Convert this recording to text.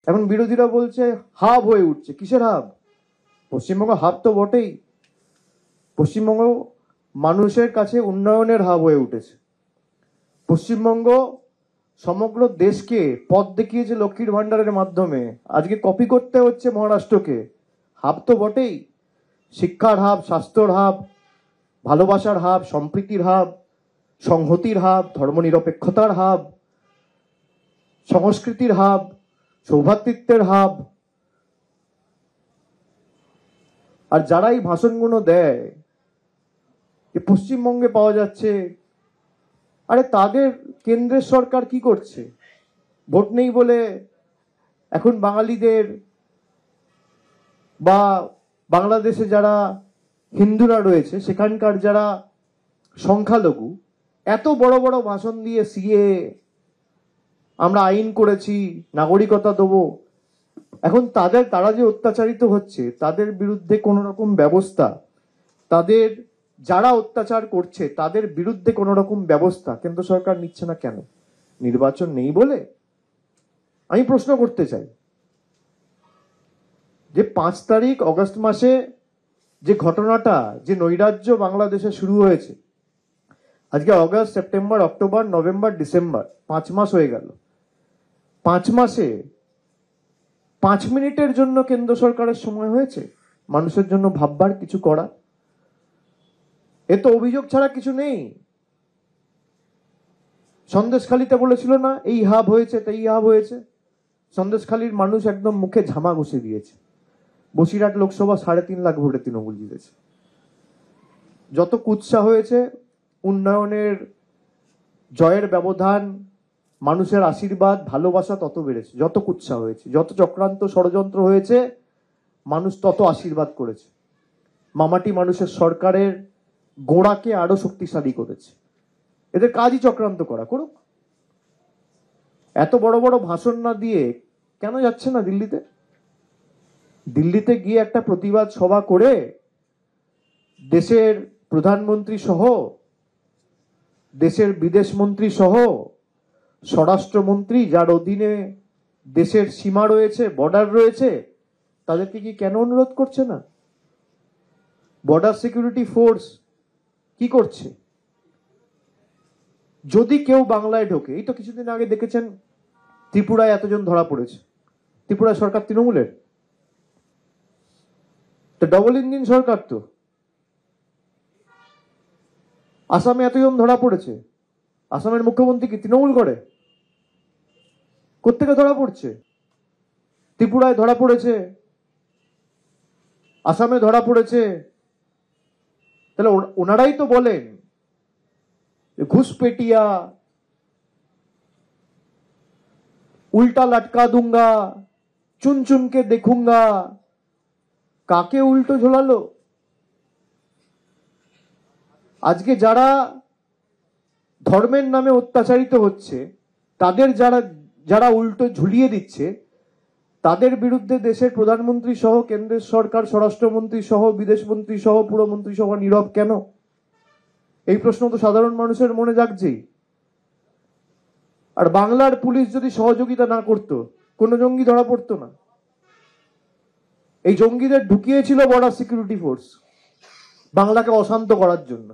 এখন বিরোধীরা বলছে হাব হয়ে উঠছে। কিসের হাব? পশ্চিমবঙ্গ হাব তো বটেই। পশ্চিমবঙ্গ মানুষের কাছে উন্নয়নের হাব হয়ে উঠেছে। পশ্চিমবঙ্গ সমগ্র দেশকে পথ দেখিয়েছে লক্ষ্মীর ভান্ডারের মাধ্যমে, আজকে কপি করতে হচ্ছে মহারাষ্ট্রকে। হাব তো বটেই। শিক্ষার হাব, স্বাস্থ্যর হাব, ভালোবাসার হাব, সম্প্রীতির হাব, সংহতির হাব, ধর্মনিরপেক্ষতার হাব, সংস্কৃতির হাব, সৌভ্রাতৃত্বের হাব। আর যারা এই ভাষণগুলো দেয় যে পশ্চিমবঙ্গে পাওয়া যাচ্ছে, আরে তাদের কেন্দ্রের সরকার কি করছে? ভোট নেই বলে এখন বাঙালিদের বা বাংলাদেশে যারা হিন্দুরা রয়েছে সেখানকার যারা সংখ্যালঘু এত বড় বড় ভাষণ দিয়ে সিএ আমরা আইন করেছি, নাগরিকতা দেবো। এখন তারা যে অত্যাচারিত হচ্ছে তাদের বিরুদ্ধে কোন রকম ব্যবস্থা, তাদের যারা অত্যাচার করছে তাদের বিরুদ্ধে কোন রকম ব্যবস্থা কেন্দ্র সরকার নিচ্ছে না কেন? নির্বাচন নেই বলে? আমি প্রশ্ন করতে চাই যে 5 তারিখ অগস্ট মাসে যে ঘটনাটা, যে নৈরাজ্য বাংলাদেশে শুরু হয়েছে, আজকে August, September, October, November, December, 5 মাস হয়ে গেল। 5 মাসে 5 মিনিটের জন্য কেন্দ্র সরকারের সময় হয়েছে মানুষের জন্য ভাববার, কিছু করা? এ তো অভিযোগ ছাড়া কিছু নেই। সন্দেশখালীতে বলেছিল না এই হাব হয়েছে, তাই হাব হয়েছে। সন্দেশখালীর মানুষ একদম মুখে ঝামা ঘষে দিয়েছে। বসিরহাট লোকসভা 3.5 লাখ ভোটে তৃণমূল জিতেছে। যত কুৎসা হয়েছে, উন্নয়নের জয়ের ব্যবধান, মানুষের আশীর্বাদ, ভালোবাসা তত বেড়েছে। যত কুৎসা হয়েছে, যত চক্রান্ত ষড়যন্ত্র হয়েছে, মানুষ তত আশীর্বাদ করেছে। মামাটি মানুষের সরকারের গোড়াকে আরো শক্তিশালী করেছে। এদের কাজই চক্রান্ত করা, করুক। এত বড় বড় ভাষণ না দিয়ে কেন যাচ্ছে না দিল্লিতে? দিল্লিতে গিয়ে একটা প্রতিবাদ সভা করে দেশের প্রধানমন্ত্রী সহ, দেশের বিদেশ মন্ত্রী সহ, স্বরাষ্ট্রমন্ত্রী যার অধীনে দেশের সীমা রয়েছে, বর্ডার রয়েছে, তাদেরকে কি কেন অনুরোধ করছে না? বর্ডার সিকিউরিটি ফোর্স কি করছে? যদি কেউ বাংলায় ঢোকে, এই তো কিছুদিন আগে দেখেছেন ত্রিপুরায় এতজন ধরা পড়েছে। ত্রিপুরায় সরকার তৃণমূলের, তো ডবল ইঞ্জিন সরকার। তো আসামে এতজন ধরা পড়েছে, আসামের মুখ্যমন্ত্রী কি তৃণমূল করে? কোত্থেকে ধরা পড়ছে? ত্রিপুরায় ধরা পড়েছে, আসামে ধরা পড়েছে। তাহলে ওনারাই তো বলেন ঘুষপেটিয়া, উল্টা লটকা দুঙ্গা, চুন চুনকে দেখুঙ্গা। কাকে উল্টো ঝোলালো? আজকে যারা ধর্মের নামে অত্যাচারিত হচ্ছে, তাদের যারা উল্টো ঝুলিয়ে দিচ্ছে, তাদের বিরুদ্ধে দেশের প্রধানমন্ত্রী সহ, কেন্দ্রের সরকার, স্বরাষ্ট্রমন্ত্রী সহ, বিদেশ মন্ত্রী সহ, পুরমন্ত্রী সহ নীরব কেন? এই প্রশ্ন তো সাধারণ মানুষের মনে জাগছেই। আর বাংলার পুলিশ যদি সহযোগিতা না করত, কোন জঙ্গি ধরা পড়তো না। এই জঙ্গিদের ঢুকিয়েছিল বর্ডার সিকিউরিটি ফোর্স বাংলাকে অশান্ত করার জন্য।